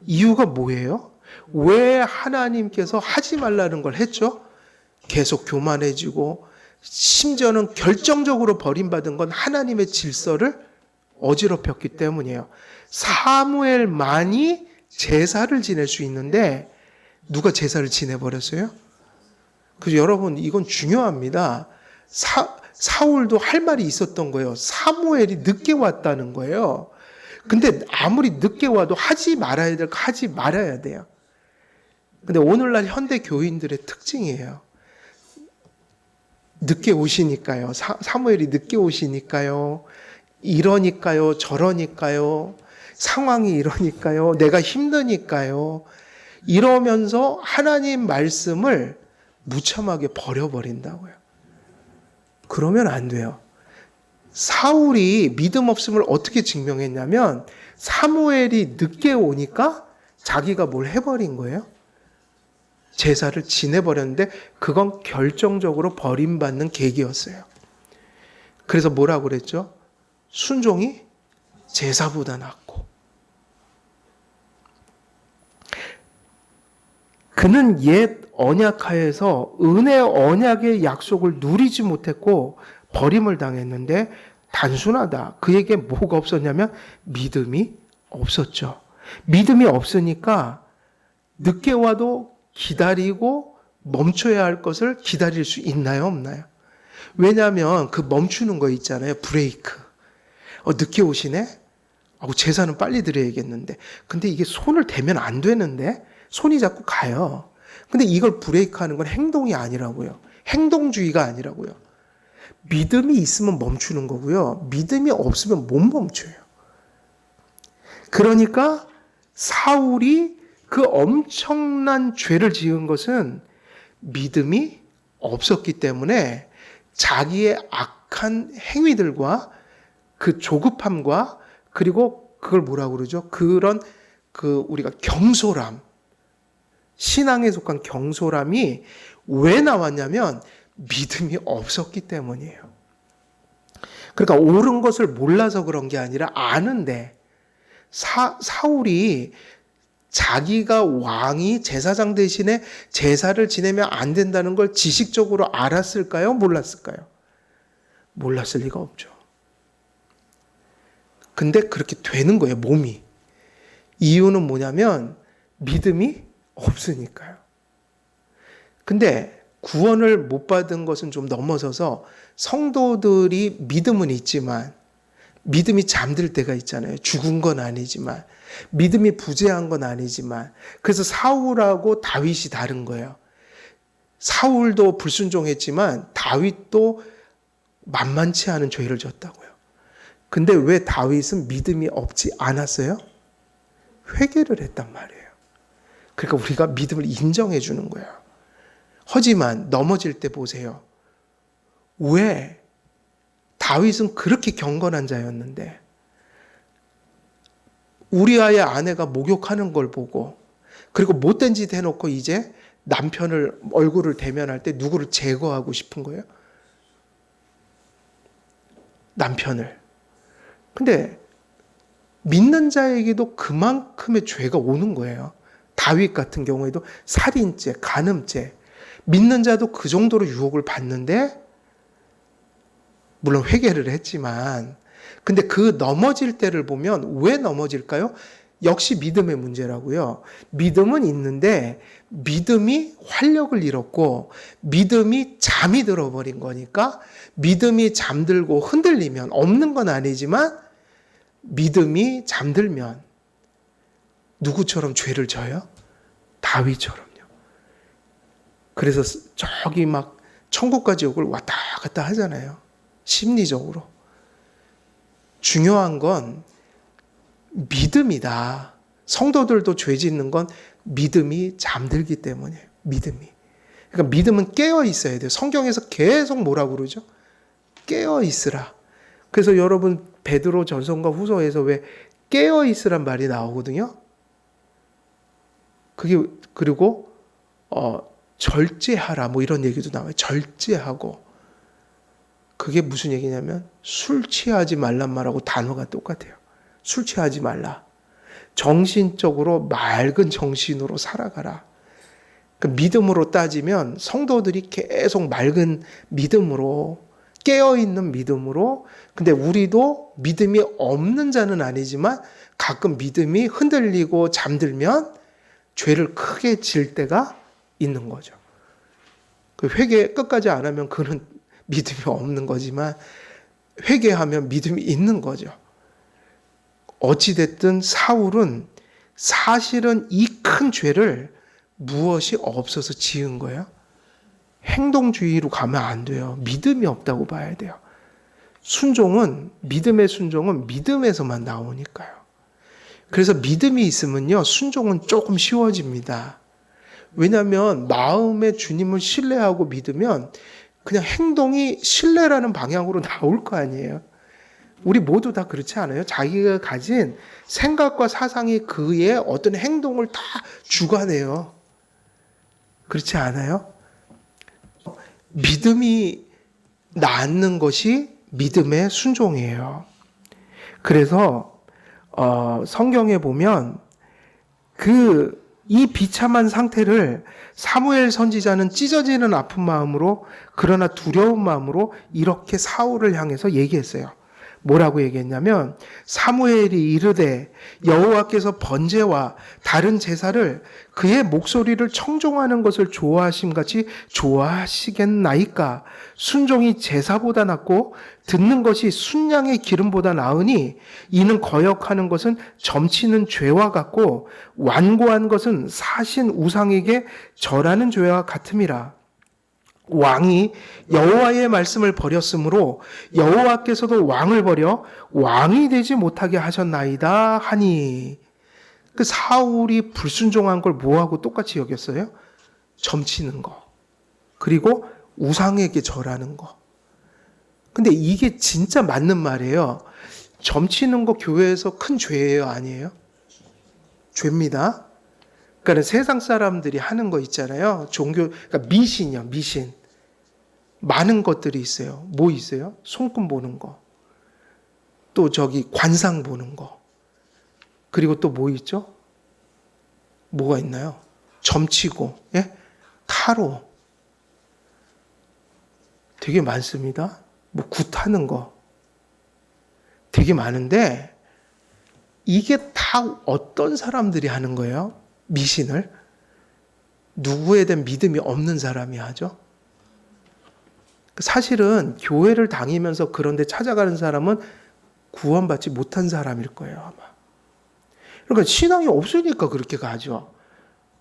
이유가 뭐예요? 왜 하나님께서 하지 말라는 걸 했죠? 계속 교만해지고 심지어는 결정적으로 버림받은 건 하나님의 질서를 어지럽혔기 때문이에요. 사무엘만이 제사를 지낼 수 있는데 누가 제사를 지내버렸어요? 그래서 여러분 이건 중요합니다. 사울도 할 말이 있었던 거예요. 사무엘이 늦게 왔다는 거예요. 근데 아무리 늦게 와도 하지 말아야 될 거 하지 말아야 돼요. 근데 오늘날 현대 교인들의 특징이에요. 늦게 오시니까요. 사무엘이 늦게 오시니까요. 이러니까요. 저러니까요. 상황이 이러니까요. 내가 힘드니까요. 이러면서 하나님 말씀을 무참하게 버려버린다고요. 그러면 안 돼요. 사울이 믿음 없음을 어떻게 증명했냐면 사무엘이 늦게 오니까 자기가 뭘 해버린 거예요. 제사를 지내버렸는데 그건 결정적으로 버림받는 계기였어요. 그래서 뭐라고 그랬죠? 순종이 제사보다 낫고. 그는 옛 언약하에서 은혜 언약의 약속을 누리지 못했고 버림을 당했는데 단순하다. 그에게 뭐가 없었냐면 믿음이 없었죠. 믿음이 없으니까 늦게 와도 기다리고 멈춰야 할 것을 기다릴 수 있나요? 없나요? 왜냐하면 그 멈추는 거 있잖아요. 브레이크. 늦게 오시네? 제사는 빨리 드려야겠는데. 근데 이게 손을 대면 안 되는데? 손이 자꾸 가요. 근데 이걸 브레이크하는 건 행동이 아니라고요. 행동주의가 아니라고요. 믿음이 있으면 멈추는 거고요. 믿음이 없으면 못 멈춰요. 그러니까 사울이 그 엄청난 죄를 지은 것은 믿음이 없었기 때문에 자기의 악한 행위들과 그 조급함과 그리고 그걸 뭐라고 그러죠? 그런 우리가 경솔함, 신앙에 속한 경솔함이 왜 나왔냐면 믿음이 없었기 때문이에요. 그러니까 옳은 것을 몰라서 그런 게 아니라 아는데 사울이 자기가 왕이 제사장 대신에 제사를 지내면 안 된다는 걸 지식적으로 알았을까요? 몰랐을까요? 몰랐을 리가 없죠. 근데 그렇게 되는 거예요, 몸이. 이유는 뭐냐면 믿음이 없으니까요. 근데 구원을 못 받은 것은 좀 넘어서서 성도들이 믿음은 있지만 믿음이 잠들 때가 있잖아요. 죽은 건 아니지만 믿음이 부재한 건 아니지만 그래서 사울하고 다윗이 다른 거예요. 사울도 불순종했지만 다윗도 만만치 않은 죄를 졌다고요. 근데 왜 다윗은 믿음이 없지 않았어요? 회개를 했단 말이에요. 그러니까 우리가 믿음을 인정해 주는 거예요. 하지만 넘어질 때 보세요. 왜 다윗은 그렇게 경건한 자였는데 우리아의 아내가 목욕하는 걸 보고 그리고 못된 짓 해놓고 이제 남편을 얼굴을 대면할 때 누구를 제거하고 싶은 거예요? 남편을. 근데 믿는 자에게도 그만큼의 죄가 오는 거예요. 다윗 같은 경우에도 살인죄, 간음죄. 믿는 자도 그 정도로 유혹을 받는데 물론 회개를 했지만 근데 그 넘어질 때를 보면 왜 넘어질까요? 역시 믿음의 문제라고요. 믿음은 있는데 믿음이 활력을 잃었고 믿음이 잠이 들어버린 거니까 믿음이 잠들고 흔들리면 없는 건 아니지만 믿음이 잠들면 누구처럼 죄를 져요? 다윗처럼요. 그래서 저기 막 천국과 지옥을 왔다 갔다 하잖아요. 심리적으로. 중요한 건 믿음이다. 성도들도 죄 짓는 건 믿음이 잠들기 때문이에요. 믿음이. 그러니까 믿음은 깨어 있어야 돼요. 성경에서 계속 뭐라고 그러죠? 깨어 있으라. 그래서 여러분 베드로 전서과 후서에서 왜 깨어 있으란 말이 나오거든요. 그게 그리고 절제하라 뭐 이런 얘기도 나와요. 절제하고 그게 무슨 얘기냐면 술 취하지 말란 말하고 단어가 똑같아요. 술 취하지 말라. 정신적으로 맑은 정신으로 살아가라. 그 믿음으로 따지면 성도들이 계속 맑은 믿음으로 깨어있는 믿음으로, 근데 우리도 믿음이 없는 자는 아니지만 가끔 믿음이 흔들리고 잠들면 죄를 크게 질 때가 있는 거죠. 그 회개 끝까지 안 하면 그는 믿음이 없는 거지만 회개하면 믿음이 있는 거죠. 어찌됐든 사울은 사실은 이 큰 죄를 무엇이 없어서 지은 거예요? 행동주의로 가면 안 돼요. 믿음이 없다고 봐야 돼요. 믿음의 순종은 믿음에서만 나오니까요. 그래서 믿음이 있으면요, 순종은 조금 쉬워집니다. 왜냐하면 마음에 주님을 신뢰하고 믿으면 그냥 행동이 신뢰라는 방향으로 나올 거 아니에요. 우리 모두 다 그렇지 않아요? 자기가 가진 생각과 사상이 그의 어떤 행동을 다 주관해요. 그렇지 않아요? 믿음이 낳는 것이 믿음의 순종이에요. 그래서 성경에 보면 이 비참한 상태를 사무엘 선지자는 찢어지는 아픈 마음으로, 그러나 두려운 마음으로 이렇게 사울을 향해서 얘기했어요. 뭐라고 얘기했냐면, 사무엘이 이르되 여호와께서 번제와 다른 제사를 그의 목소리를 청종하는 것을 좋아하심같이 좋아하시겠나이까? 순종이 제사보다 낫고 듣는 것이 순양의 기름보다 나으니 이는 거역하는 것은 점치는 죄와 같고 완고한 것은 사신 우상에게 절하는 죄와 같음이라. 왕이 여호와의 말씀을 버렸으므로 여호와께서도 왕을 버려 왕이 되지 못하게 하셨나이다 하니, 그 사울이 불순종한 걸 뭐하고 똑같이 여겼어요? 점치는 거, 그리고 우상에게 절하는 거. 근데 이게 진짜 맞는 말이에요. 점치는 거 교회에서 큰 죄예요, 아니에요? 죄입니다. 그러니까 세상 사람들이 하는 거 있잖아요. 그러니까 미신이요, 미신. 많은 것들이 있어요. 뭐 있어요? 손금 보는 거. 또 관상 보는 거. 그리고 또 뭐 있죠? 뭐가 있나요? 점치고, 예? 타로. 되게 많습니다. 뭐 굿하는 거. 되게 많은데, 이게 다 어떤 사람들이 하는 거예요? 미신을? 누구에 대한 믿음이 없는 사람이 하죠? 사실은 교회를 다니면서 그런 데 찾아가는 사람은 구원받지 못한 사람일 거예요, 아마. 그러니까 신앙이 없으니까 그렇게 가죠.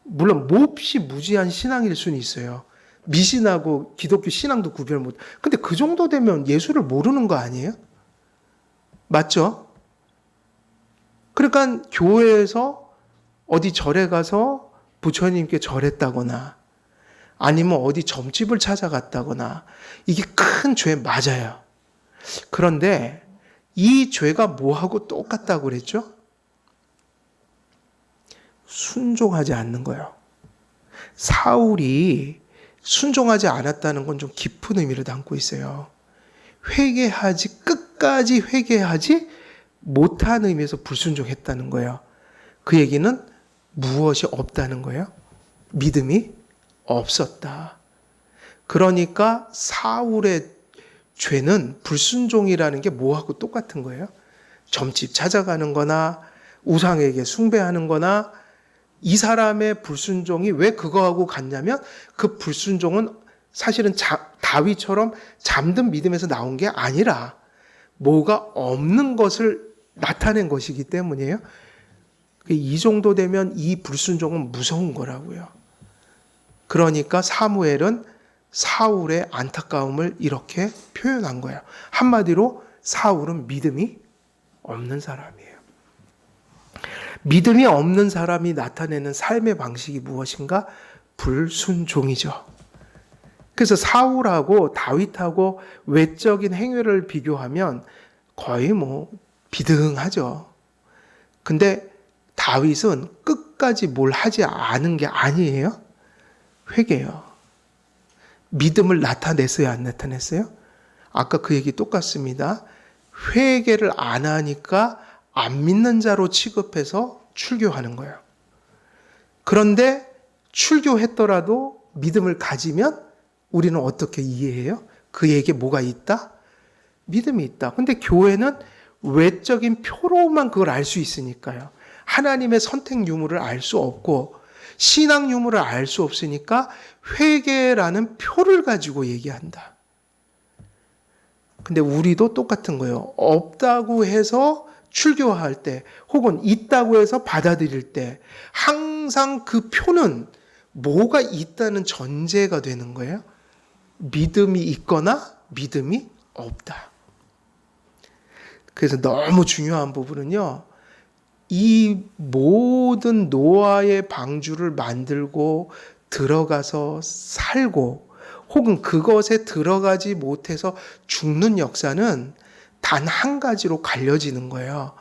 물론 몹시 무지한 신앙일 수는 있어요. 미신하고 기독교 신앙도 구별 못. 근데 그 정도 되면 예수를 모르는 거 아니에요? 맞죠? 그러니까 교회에서 어디 절에 가서 부처님께 절했다거나 아니면 어디 점집을 찾아갔다거나, 이게 큰 죄 맞아요. 그런데 이 죄가 뭐하고 똑같다고 그랬죠? 순종하지 않는 거예요. 사울이 순종하지 않았다는 건 좀 깊은 의미를 담고 있어요. 끝까지 회개하지 못한 의미에서 불순종했다는 거예요. 그 얘기는 무엇이 없다는 거예요? 믿음이 없었다. 그러니까 사울의 죄는 불순종이라는 게 뭐하고 똑같은 거예요? 점집 찾아가는 거나 우상에게 숭배하는 거나. 이 사람의 불순종이 왜 그거하고 같냐면, 그 불순종은 사실은 다윗처럼 잠든 믿음에서 나온 게 아니라 뭐가 없는 것을 나타낸 것이기 때문이에요. 이 정도 되면 이 불순종은 무서운 거라고요. 그러니까 사무엘은 사울의 안타까움을 이렇게 표현한 거예요. 한마디로 사울은 믿음이 없는 사람이에요. 믿음이 없는 사람이 나타내는 삶의 방식이 무엇인가? 불순종이죠. 그래서 사울하고 다윗하고 외적인 행위를 비교하면 거의 비등하죠. 근데 다윗은 끝까지 뭘 하지 않은 게 아니에요. 회개요. 믿음을 나타냈어요, 안 나타냈어요? 아까 그 얘기 똑같습니다. 회개를 안 하니까 안 믿는 자로 취급해서 출교하는 거예요. 그런데 출교했더라도 믿음을 가지면 우리는 어떻게 이해해요? 그에게 뭐가 있다? 믿음이 있다. 근데 교회는 외적인 표로만 그걸 알 수 있으니까요. 하나님의 선택 유무를 알 수 없고 신앙 유무를 알 수 없으니까 회개라는 표를 가지고 얘기한다. 근데 우리도 똑같은 거예요. 없다고 해서 출교할 때 혹은 있다고 해서 받아들일 때 항상 그 표는 뭐가 있다는 전제가 되는 거예요. 믿음이 있거나 믿음이 없다. 그래서 너무 중요한 부분은요. 이 모든 노아의 방주를 만들고 들어가서 살고 혹은 그것에 들어가지 못해서 죽는 역사는 단 한 가지로 갈려지는 거예요.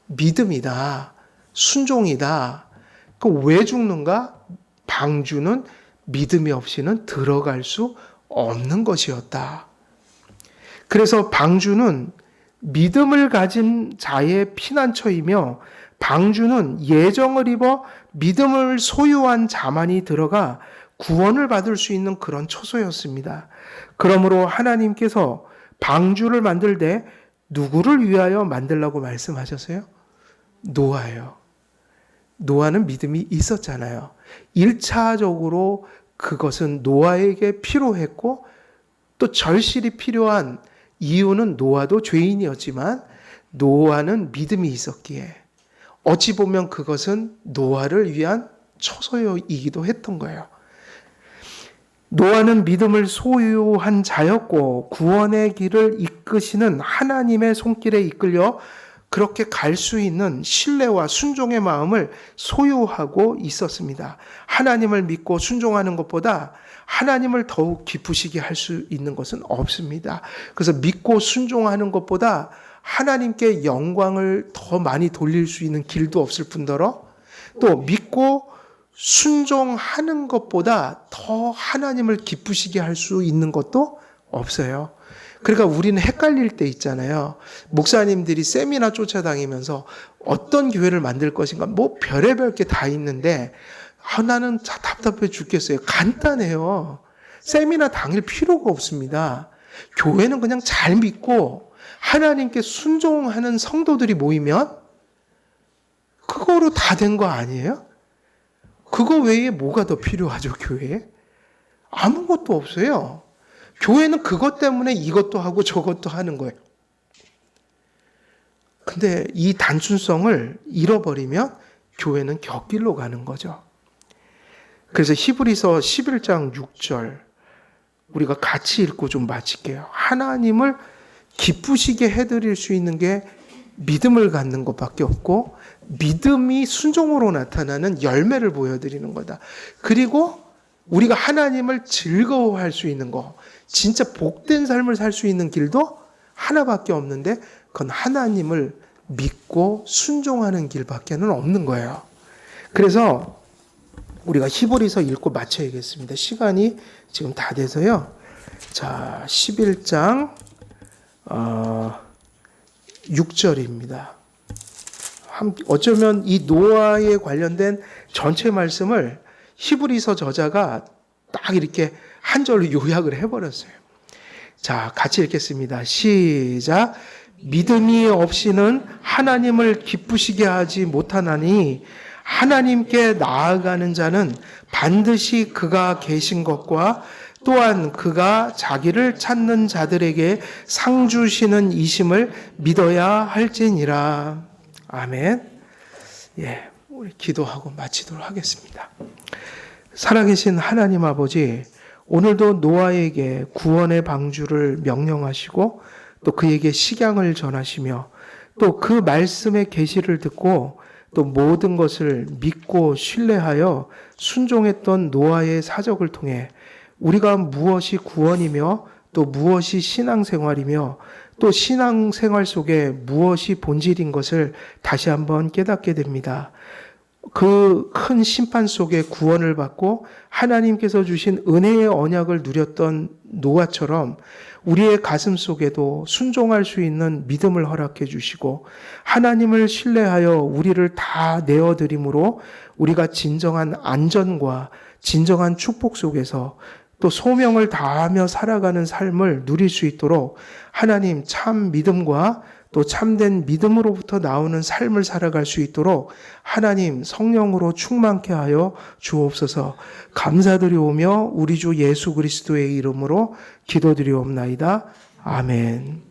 믿음이다. 순종이다. 그럼 왜 죽는가? 방주는 믿음이 없이는 들어갈 수 없는 것이었다. 그래서 방주는 믿음을 가진 자의 피난처이며 방주는 예정을 입어 믿음을 소유한 자만이 들어가 구원을 받을 수 있는 그런 처소였습니다. 그러므로 하나님께서 방주를 만들 때 누구를 위하여 만들라고 말씀하셨어요? 노아예요. 노아는 믿음이 있었잖아요. 1차적으로 그것은 노아에게 필요했고 또 절실히 필요한 이유는 노아도 죄인이었지만 노아는 믿음이 있었기에 어찌 보면 그것은 노아를 위한 처소이기도 했던 거예요. 노아는 믿음을 소유한 자였고 구원의 길을 이끄시는 하나님의 손길에 이끌려 그렇게 갈 수 있는 신뢰와 순종의 마음을 소유하고 있었습니다. 하나님을 믿고 순종하는 것보다 하나님을 더욱 기쁘시게 할 수 있는 것은 없습니다. 그래서 믿고 순종하는 것보다 하나님께 영광을 더 많이 돌릴 수 있는 길도 없을 뿐더러 또 믿고 순종하는 것보다 더 하나님을 기쁘시게 할 수 있는 것도 없어요. 그러니까 우리는 헷갈릴 때 있잖아요. 목사님들이 세미나 쫓아다니면서 어떤 교회를 만들 것인가 뭐 별의별 게 다 있는데 나는 답답해 죽겠어요. 간단해요. 세미나 다닐 필요가 없습니다. 교회는 그냥 잘 믿고 하나님께 순종하는 성도들이 모이면 그거로 다 된 거 아니에요? 그거 외에 뭐가 더 필요하죠, 교회에? 아무것도 없어요. 교회는 그것 때문에 이것도 하고 저것도 하는 거예요. 근데 이 단순성을 잃어버리면 교회는 곁길로 가는 거죠. 그래서 히브리서 11장 6절 우리가 같이 읽고 좀 마칠게요. 하나님을 기쁘시게 해드릴 수 있는 게 믿음을 갖는 것밖에 없고 믿음이 순종으로 나타나는 열매를 보여드리는 거다. 그리고 우리가 하나님을 즐거워할 수 있는 거, 진짜 복된 삶을 살 수 있는 길도 하나밖에 없는데 그건 하나님을 믿고 순종하는 길밖에는 없는 거예요. 그래서 우리가 히브리서 읽고 마쳐야겠습니다. 시간이 지금 다 돼서요. 자, 11장 6절입니다. 어쩌면 이 노아에 관련된 전체 말씀을 히브리서 저자가 딱 이렇게 한 절로 요약을 해버렸어요. 자, 같이 읽겠습니다. 시작. 믿음이 없이는 하나님을 기쁘시게 하지 못하나니 하나님께 나아가는 자는 반드시 그가 계신 것과 또한 그가 자기를 찾는 자들에게 상 주시는 이심을 믿어야 할지니라. 아멘. 예, 우리 기도하고 마치도록 하겠습니다. 살아계신 하나님 아버지, 오늘도 노아에게 구원의 방주를 명령하시고 또 그에게 식양을 전하시며 또 그 말씀의 계시를 듣고 또 모든 것을 믿고 신뢰하여 순종했던 노아의 사적을 통해 우리가 무엇이 구원이며 또 무엇이 신앙생활이며 또 신앙생활 속에 무엇이 본질인 것을 다시 한번 깨닫게 됩니다. 그 큰 심판 속에 구원을 받고 하나님께서 주신 은혜의 언약을 누렸던 노아처럼 우리의 가슴 속에도 순종할 수 있는 믿음을 허락해 주시고 하나님을 신뢰하여 우리를 다 내어드림으로 우리가 진정한 안전과 진정한 축복 속에서 또 소명을 다하며 살아가는 삶을 누릴 수 있도록 하나님 참 믿음과 또 참된 믿음으로부터 나오는 삶을 살아갈 수 있도록 하나님 성령으로 충만케 하여 주옵소서. 감사드리오며 우리 주 예수 그리스도의 이름으로 기도드리옵나이다. 아멘.